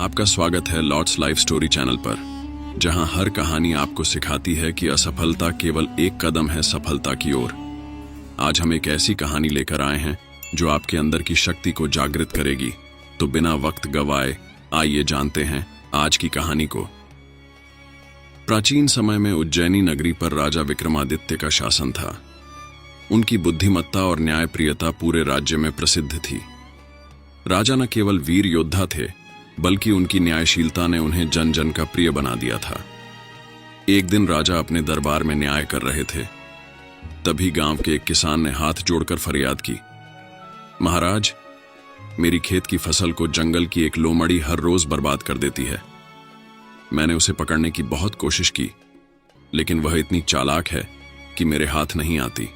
आपका स्वागत है लॉर्ड्स लाइफ स्टोरी चैनल पर, जहां हर कहानी आपको सिखाती है कि असफलता केवल एक कदम है सफलता की ओर। आज हम एक ऐसी कहानी लेकर आए हैं जो आपके अंदर की शक्ति को जागृत करेगी। तो बिना वक्त गवाए आइए जानते हैं आज की कहानी को। प्राचीन समय में उज्जैनी नगरी पर राजा विक्रमादित्य का शासन था। उनकी बुद्धिमत्ता और न्यायप्रियता पूरे राज्य में प्रसिद्ध थी। राजा न केवल वीर योद्धा थे, बल्कि उनकी न्यायशीलता ने उन्हें जन जन का प्रिय बना दिया था। एक दिन राजा अपने दरबार में न्याय कर रहे थे। तभी गांव के एक किसान ने हाथ जोड़कर फरियाद की, महाराज, मेरी खेत की फसल को जंगल की एक लोमड़ी हर रोज बर्बाद कर देती है। मैंने उसे पकड़ने की बहुत कोशिश की, लेकिन वह इतनी चालाक है कि मेरे हाथ नहीं आती।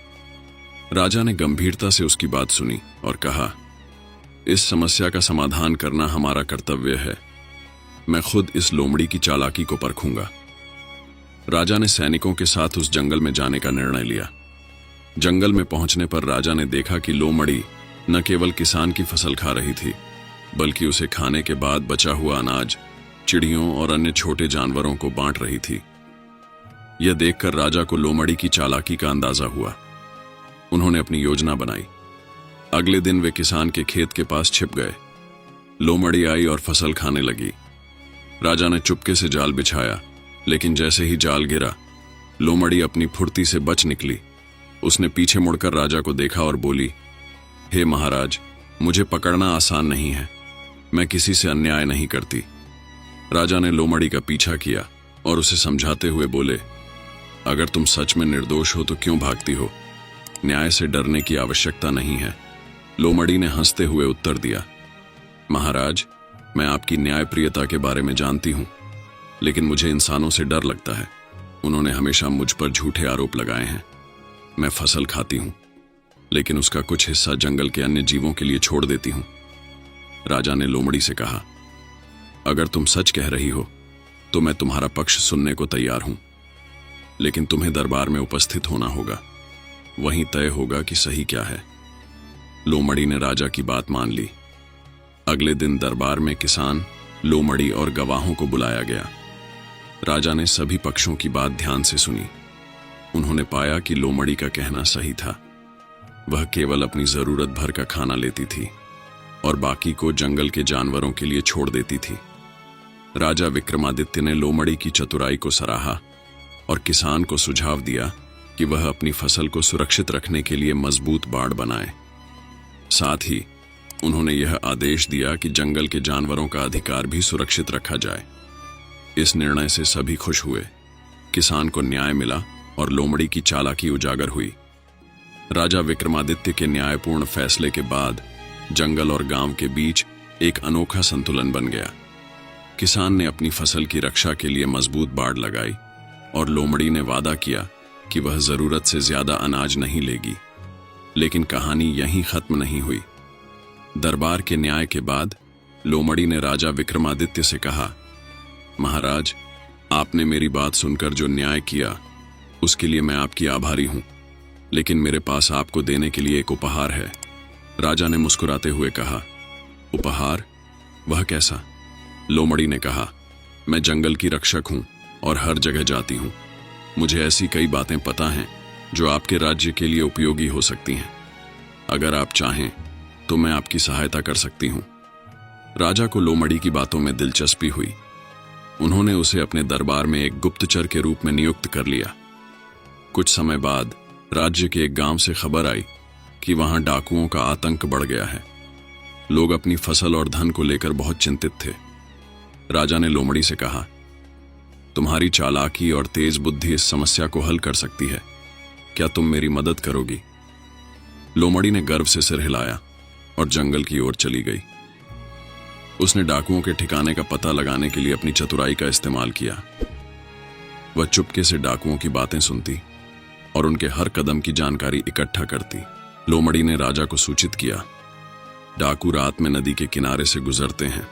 राजा ने गंभीरता से उसकी बात सुनी और कहा, इस समस्या का समाधान करना हमारा कर्तव्य है। मैं खुद इस लोमड़ी की चालाकी को परखूंगा। राजा ने सैनिकों के साथ उस जंगल में जाने का निर्णय लिया। जंगल में पहुंचने पर राजा ने देखा कि लोमड़ी न केवल किसान की फसल खा रही थी, बल्कि उसे खाने के बाद बचा हुआ अनाज चिड़ियों और अन्य छोटे जानवरों को बांट रही थी। यह देखकर राजा को लोमड़ी की चालाकी का अंदाजा हुआ। उन्होंने अपनी योजना बनाई। अगले दिन वे किसान के खेत के पास छिप गए। लोमड़ी आई और फसल खाने लगी। राजा ने चुपके से जाल बिछाया, लेकिन जैसे ही जाल गिरा, लोमड़ी अपनी फुर्ती से बच निकली। उसने पीछे मुड़कर राजा को देखा और बोली, हे महाराज, मुझे पकड़ना आसान नहीं है। मैं किसी से अन्याय नहीं करती। राजा ने लोमड़ी का पीछा किया और उसे समझाते हुए बोले, अगर तुम सच में निर्दोष हो तो क्यों भागती हो? न्याय से डरने की आवश्यकता नहीं है। लोमड़ी ने हंसते हुए उत्तर दिया, महाराज, मैं आपकी न्यायप्रियता के बारे में जानती हूं, लेकिन मुझे इंसानों से डर लगता है। उन्होंने हमेशा मुझ पर झूठे आरोप लगाए हैं। मैं फसल खाती हूं, लेकिन उसका कुछ हिस्सा जंगल के अन्य जीवों के लिए छोड़ देती हूं। राजा ने लोमड़ी से कहा, अगर तुम सच कह रही हो तो मैं तुम्हारा पक्ष सुनने को तैयार हूं, लेकिन तुम्हें दरबार में उपस्थित होना होगा। वहीं तय होगा कि सही क्या है। लोमड़ी ने राजा की बात मान ली। अगले दिन दरबार में किसान, लोमड़ी और गवाहों को बुलाया गया। राजा ने सभी पक्षों की बात ध्यान से सुनी। उन्होंने पाया कि लोमड़ी का कहना सही था। वह केवल अपनी जरूरत भर का खाना लेती थी और बाकी को जंगल के जानवरों के लिए छोड़ देती थी। राजा विक्रमादित्य ने लोमड़ी की चतुराई को सराहा और किसान को सुझाव दिया कि वह अपनी फसल को सुरक्षित रखने के लिए मजबूत बाड़ बनाए। साथ ही उन्होंने यह आदेश दिया कि जंगल के जानवरों का अधिकार भी सुरक्षित रखा जाए। इस निर्णय से सभी खुश हुए। किसान को न्याय मिला और लोमड़ी की चालाकी उजागर हुई। राजा विक्रमादित्य के न्यायपूर्ण फैसले के बाद जंगल और गांव के बीच एक अनोखा संतुलन बन गया। किसान ने अपनी फसल की रक्षा के लिए मजबूत बाड़ लगाई और लोमड़ी ने वादा किया कि वह जरूरत से ज्यादा अनाज नहीं लेगी। लेकिन कहानी यहीं खत्म नहीं हुई। दरबार के न्याय के बाद लोमड़ी ने राजा विक्रमादित्य से कहा, महाराज, आपने मेरी बात सुनकर जो न्याय किया उसके लिए मैं आपकी आभारी हूं, लेकिन मेरे पास आपको देने के लिए एक उपहार है। राजा ने मुस्कुराते हुए कहा, उपहार? वह कैसा? लोमड़ी ने कहा, मैं जंगल की रक्षक हूं और हर जगह जाती हूं। मुझे ऐसी कई बातें पता हैं जो आपके राज्य के लिए उपयोगी हो सकती हैं। अगर आप चाहें तो मैं आपकी सहायता कर सकती हूं। राजा को लोमड़ी की बातों में दिलचस्पी हुई। उन्होंने उसे अपने दरबार में एक गुप्तचर के रूप में नियुक्त कर लिया। कुछ समय बाद राज्य के एक गांव से खबर आई कि वहां डाकुओं का आतंक बढ़ गया है। लोग अपनी फसल और धन को लेकर बहुत चिंतित थे। राजा ने लोमड़ी से कहा, तुम्हारी चालाकी और तेज बुद्धि इस समस्या को हल कर सकती है। क्या तुम मेरी मदद करोगी? लोमड़ी ने गर्व से सिर हिलाया और जंगल की ओर चली गई। उसने डाकुओं के ठिकाने का पता लगाने के लिए अपनी चतुराई का इस्तेमाल किया। वह चुपके से डाकुओं की बातें सुनती और उनके हर कदम की जानकारी इकट्ठा करती। लोमड़ी ने राजा को सूचित किया, डाकू रात में नदी के किनारे से गुजरते हैं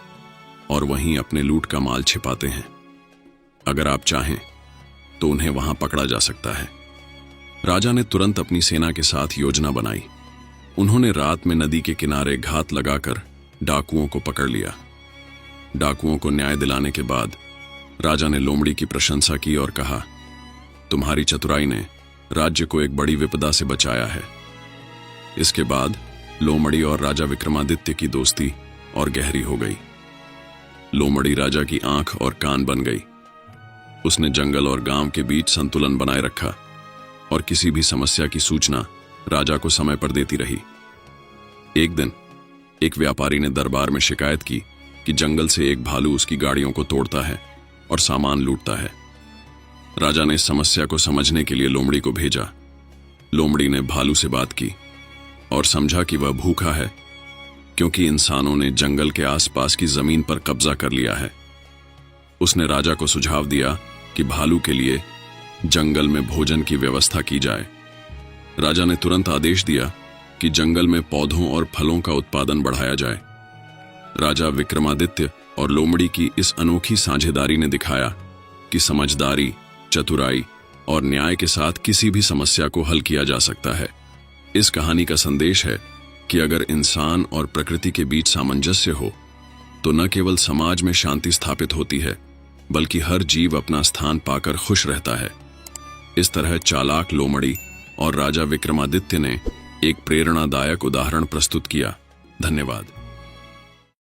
और वहीं अपने लूट का माल छिपाते हैं। अगर आप चाहें तो उन्हें वहां पकड़ा जा सकता है। राजा ने तुरंत अपनी सेना के साथ योजना बनाई। उन्होंने रात में नदी के किनारे घात लगाकर डाकुओं को पकड़ लिया। डाकुओं को न्याय दिलाने के बाद राजा ने लोमड़ी की प्रशंसा की और कहा, तुम्हारी चतुराई ने राज्य को एक बड़ी विपदा से बचाया है। इसके बाद लोमड़ी और राजा विक्रमादित्य की दोस्ती और गहरी हो गई। लोमड़ी राजा की आंख और कान बन गई। उसने जंगल और गांव के बीच संतुलन बनाए रखा और किसी भी समस्या की सूचना राजा को समय पर देती रही। एक दिन एक व्यापारी ने दरबार में शिकायत की कि जंगल से एक भालू उसकी गाड़ियों को तोड़ता है और सामान लूटता है। राजा ने इस समस्या को समझने के लिए लोमड़ी को भेजा। लोमड़ी ने भालू से बात की और समझा कि वह भूखा है क्योंकि इंसानों ने जंगल के आसपास की जमीन पर कब्जा कर लिया है। उसने राजा को सुझाव दिया कि भालू के लिए जंगल में भोजन की व्यवस्था की जाए। राजा ने तुरंत आदेश दिया कि जंगल में पौधों और फलों का उत्पादन बढ़ाया जाए। राजा विक्रमादित्य और लोमड़ी की इस अनोखी साझेदारी ने दिखाया कि समझदारी, चतुराई और न्याय के साथ किसी भी समस्या को हल किया जा सकता है। इस कहानी का संदेश है कि अगर इंसान और प्रकृति के बीच सामंजस्य हो तो न केवल समाज में शांति स्थापित होती है बल्कि हर जीव अपना स्थान पाकर खुश रहता है। इस तरह चालाक लोमड़ी और राजा विक्रमादित्य ने एक प्रेरणादायक उदाहरण प्रस्तुत किया। धन्यवाद।